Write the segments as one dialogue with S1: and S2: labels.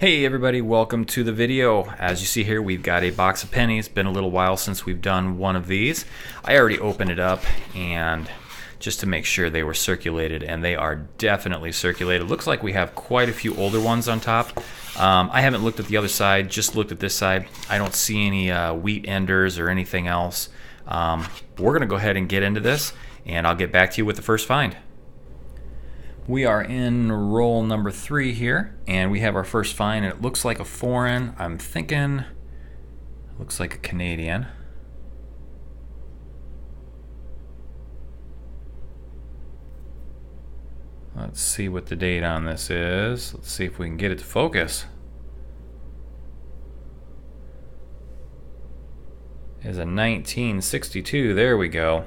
S1: Hey everybody, welcome to the video. As you see here, we've got a box of pennies. Been a little while since we've done one of these. I already opened it up and just to make sure they were circulated, and they are definitely circulated. Looks like we have quite a few older ones on top. I haven't looked at the other side, just looked at this side. I don't see any wheat enders or anything else. We're gonna go ahead and get into this, and I'll get back to you with the first find. We are in roll number 3 here, and we have our first find, and it looks like a foreign. I'm thinking it looks like a Canadian. Let's see what the date on this is. Let's see if we can get it to focus. It is a 1962. There we go.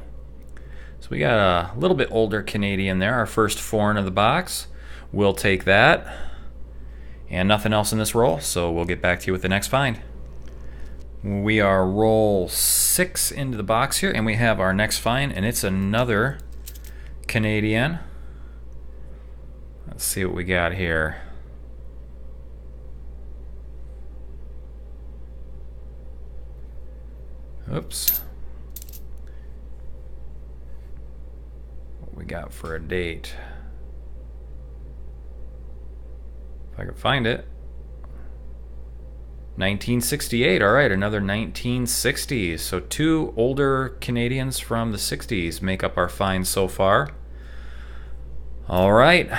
S1: So we got a little bit older Canadian there, our first foreign of the box. We'll take that. And nothing else in this roll, so we'll get back to you with the next find. We are roll 6 into the box here, and we have our next find, and it's another Canadian. Let's see what we got here. Oops. We got for a date, if I can find it. 1968. All right, another 1960s. So 2 older Canadians from the 60s make up our find so far. All right,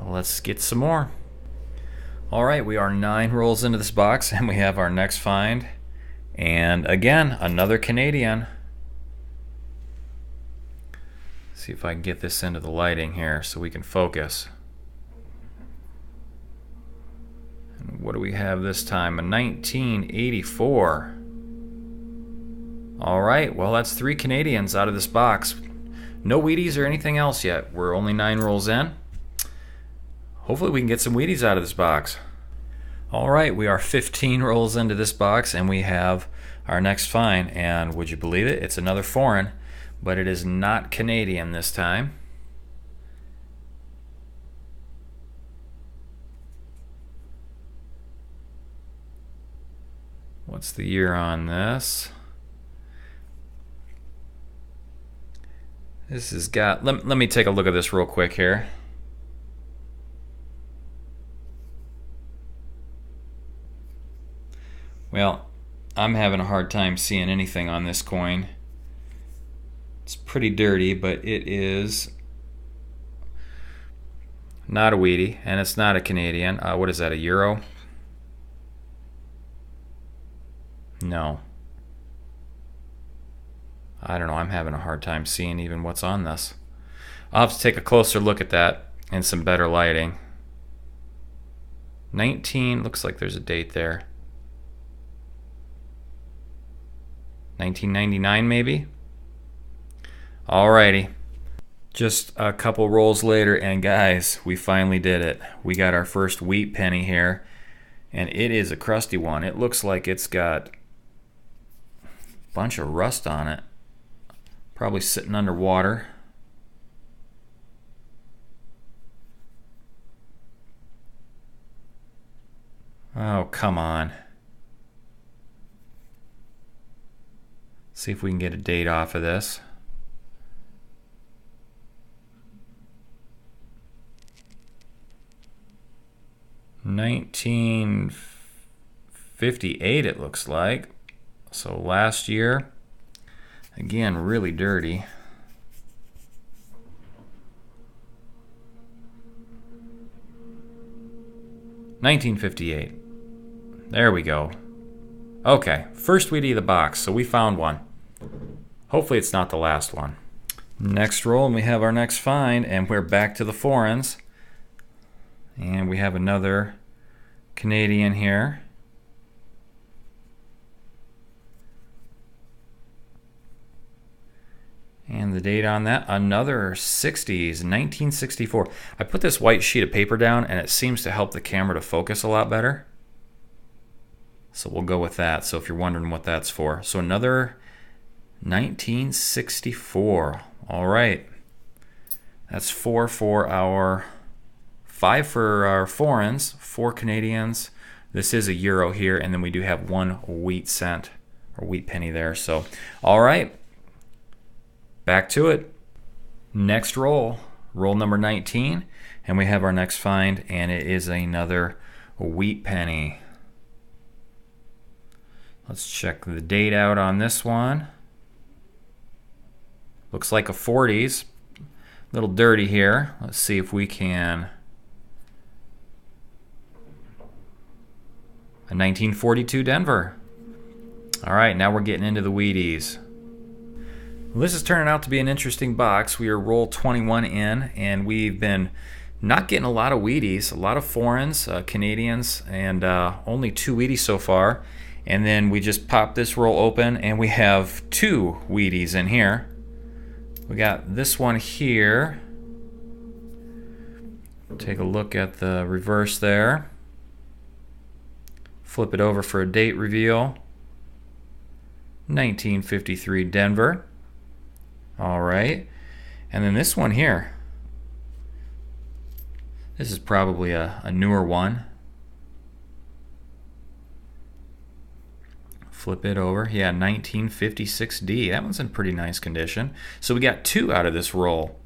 S1: let's get some more. All right, we are 9 rolls into this box, and we have our next find, and again, another Canadian. See if I can get this into the lighting here so we can focus. And what do we have this time? A 1984. All right, well, that's 3 Canadians out of this box. No Wheaties or anything else yet. We're only 9 rolls in. Hopefully we can get some Wheaties out of this box. All right, we are 15 rolls into this box, and we have our next find. And would you believe it? It's another foreign. But it is not Canadian this time. What's the year on this? This has got, let me take a look at this real quick here. Well, I'm having a hard time seeing anything on this coin. It's pretty dirty, but it is not a Wheatie, and it's not a Canadian. What is that, a euro? No. I don't know, I'm having a hard time seeing even what's on this. I'll have to take a closer look at that and some better lighting. 19, looks like there's a date there. 1999 maybe? Alrighty, just a couple rolls later, and guys, we finally did it. We got our first wheat penny here, and it is a crusty one. It looks like it's got a bunch of rust on it, probably sitting underwater. Oh, come on. See if we can get a date off of this. $1958 it looks like. So last year. Again, really dirty. $1958. There we go. Okay, first Wheatie of the box, so we found one. Hopefully it's not the last one. Next roll, and we have our next find, and we're back to the foreigns. And we have another Canadian here. And the date on that, another 60s, 1964. I put this white sheet of paper down, and it seems to help the camera to focus a lot better. So we'll go with that, so if you're wondering what that's for. So another 1964. All right. That's 4 for our 5 for our foreigns, 4 Canadians, This is a euro here, and then we do have 1 wheat cent or wheat penny there. So, all right, back to it. Next roll, roll number 19, and we have our next find, and it is another wheat penny. Let's check the date out on this one. Looks like a 40s. A little dirty here. Let's see if we can. A 1942 Denver. All right, now we're getting into the Wheaties. Well, this is turning out to be an interesting box. We are roll 21 in, and we've been not getting a lot of Wheaties, a lot of foreigns, Canadians, and only 2 Wheaties so far. And then we just pop this roll open, and we have 2 Wheaties in here. We got this one here. Take a look at the reverse there. Flip it over for a date reveal. 1953 Denver. All right. And then this one here. This is probably a newer one. Flip it over. Yeah, 1956D. That one's in pretty nice condition. So we got 2 out of this roll.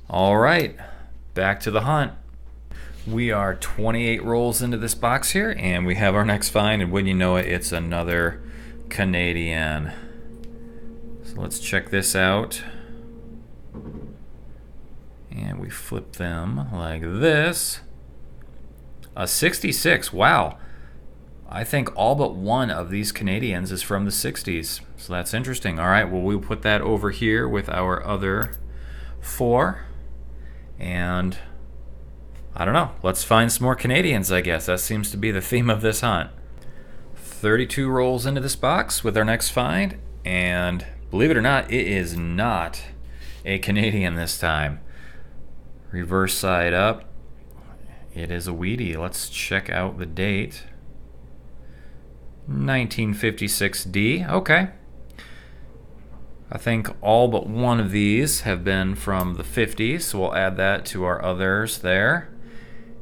S1: All right, back to the hunt. We are 28 rolls into this box here, and we have our next find, and when you know it, it's another Canadian. So let's check this out. And we flip them like this. A 66, wow. I think all but one of these Canadians is from the 60s. So that's interesting. All right, well, we'll put that over here with our other 4. And I don't know. Let's find some more Canadians, I guess. That seems to be the theme of this hunt. 32 rolls into this box with our next find. And believe it or not, it is not a Canadian this time. Reverse side up. It is a Wheatie. Let's check out the date. 1956D. Okay. I think all but one of these have been from the 50s, so we'll add that to our others there.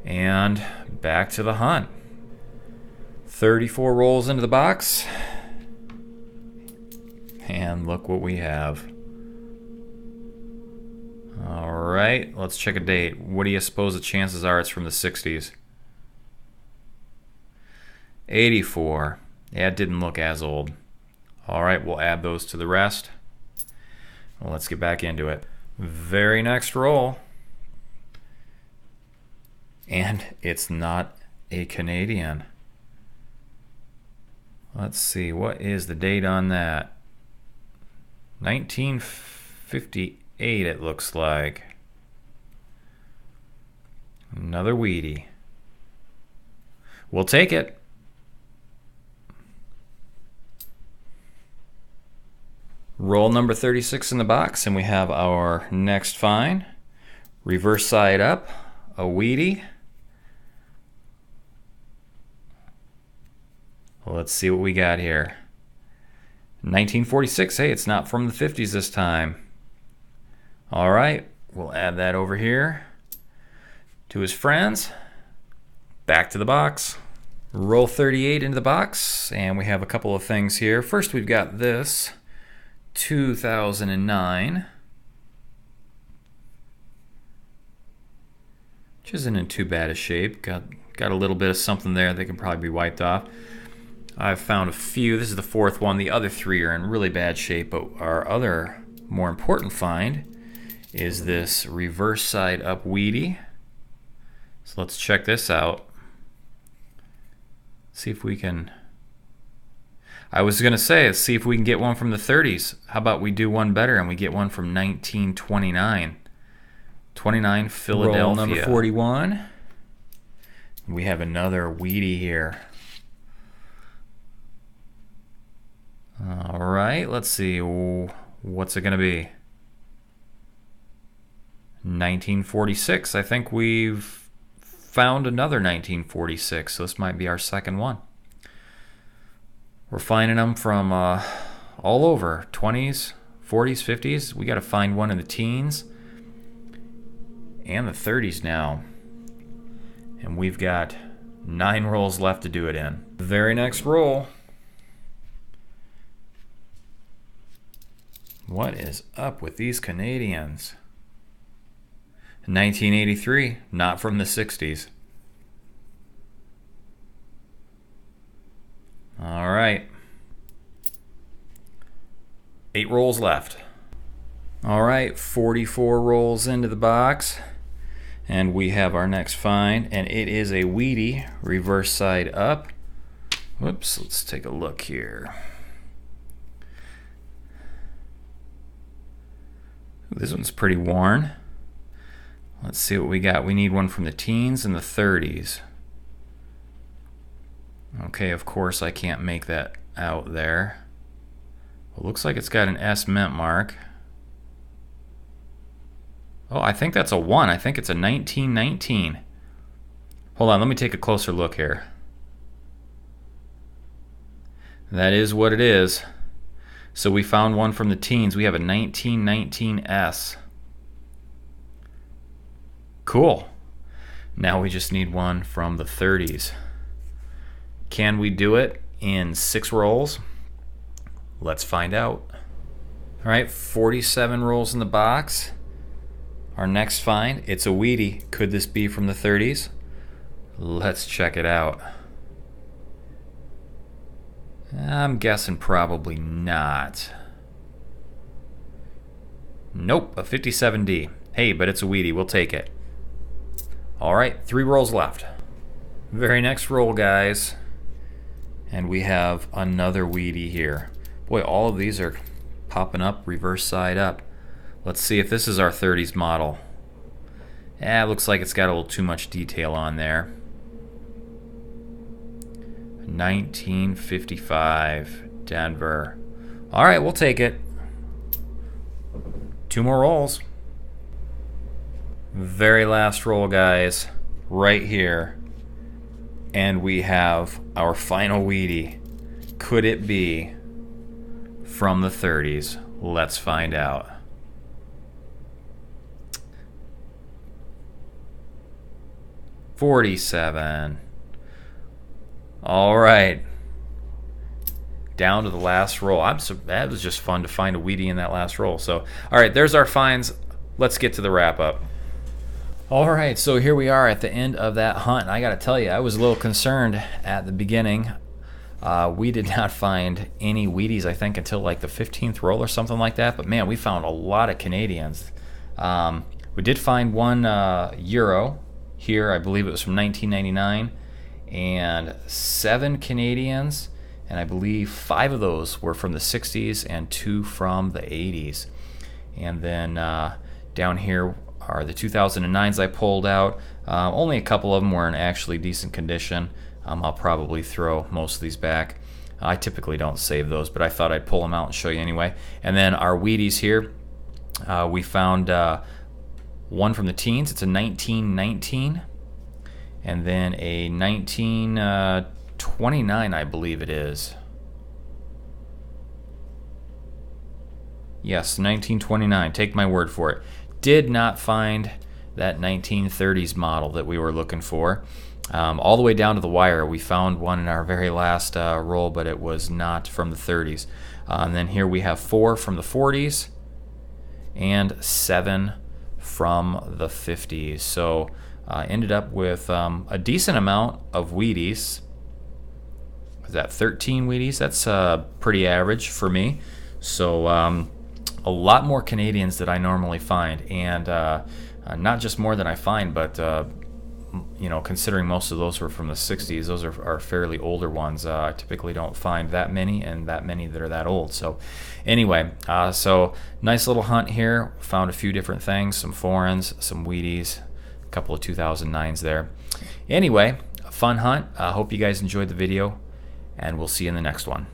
S1: And back to the hunt. 34 rolls into the box. And look what we have. All right, let's check a date. What do you suppose the chances are it's from the 60s? 84. Yeah, it didn't look as old. All right, we'll add those to the rest. Well, let's get back into it. Very next roll. And it's not a Canadian. Let's see, what is the date on that? 1958 it looks like. Another Wheatie. We'll take it. Roll number 36 in the box, and we have our next find. Reverse side up, a Wheatie. Let's see what we got here. 1946. Hey, it's not from the 50s this time. All right, we'll add that over here to his friends. Back to the box. Roll 38 into the box, and we have a couple of things here. First, we've got this 2009, which isn't in too bad a shape. Got a little bit of something there that can probably be wiped off. I've found a few. This is the 4th one. The other 3 are in really bad shape, but our other more important find is this reverse side up Wheatie. So let's check this out. See if we can... I was going to say, let's see if we can get one from the 30s. How about we do one better and we get one from 1929. 29 Philadelphia. Roll number 41. We have another Wheatie here. All right, let's see. What's it going to be? 1946. I think we've found another 1946, so this might be our second one. We're finding them from all over, 20s, 40s, 50s. We got to find one in the teens and the 30s now. And we've got 9 rolls left to do it in. Very next roll. What is up with these Canadians? 1983, not from the 60s. All right. 8 rolls left. All right, 44 rolls into the box. And we have our next find, and it is a Wheatie, reverse side up. Whoops, let's take a look here. This one's pretty worn. Let's see what we got. We need one from the teens and the 30s. Okay, of course I can't make that out there. Well, looks like it's got an S mint mark. Oh, I think that's a 1. I think it's a 1919. Hold on, let me take a closer look here. That is what it is. So we found one from the teens. We have a 1919S. Cool. Now we just need one from the 30s. Can we do it in 6 rolls? Let's find out. All right, 47 rolls in the box. Our next find, it's a Wheatie. Could this be from the 30s? Let's check it out. I'm guessing probably not. Nope, a 57D. Hey, but it's a Wheatie. We'll take it. All right, 3 rolls left. Very next roll, guys. And we have another Wheatie here. Boy, all of these are popping up reverse side up. Let's see if this is our 30s model. Yeah, it looks like it's got a little too much detail on there. 1955, Denver. All right, we'll take it. 2 more rolls. Very last roll, guys, right here. And we have our final Wheatie. Could it be from the 30s? Let's find out. $47. All right. Down to the last roll. That was just fun to find a Wheatie in that last roll. So, all right, there's our finds. Let's get to the wrap up. All right, so here we are at the end of that hunt. I got to tell you, I was a little concerned at the beginning. We did not find any Wheaties, I think, until like the 15th roll or something like that. But man, we found a lot of Canadians. We did find one Euro here. I believe it was from 1999. And 7 Canadians, and I believe 5 of those were from the 60s and 2 from the 80s. And then down here are the 2009s I pulled out. Only a couple of them were in actually decent condition. I'll probably throw most of these back. I typically don't save those, but I thought I'd pull them out and show you anyway. And then our Wheaties here, we found one from the teens. It's a 1919. And then a 1929, I believe it is. Yes, 1929. Take my word for it. Did not find that 1930s model that we were looking for. All the way down to the wire, we found one in our very last roll, but it was not from the 30s. And then here we have 4 from the 40s and 7 from the 50s. So ended up with a decent amount of Wheaties. Was that 13 Wheaties? That's pretty average for me. So a lot more Canadians that I normally find, and not just more than I find, but you know, considering most of those were from the 60s, those are fairly older ones. I typically don't find that many, and that many that are that old. So anyway, so nice little hunt here. Found a few different things, some foreigns, some Wheaties, a couple of 2009s there. Anyway, a fun hunt. I hope you guys enjoyed the video, and we'll see you in the next one.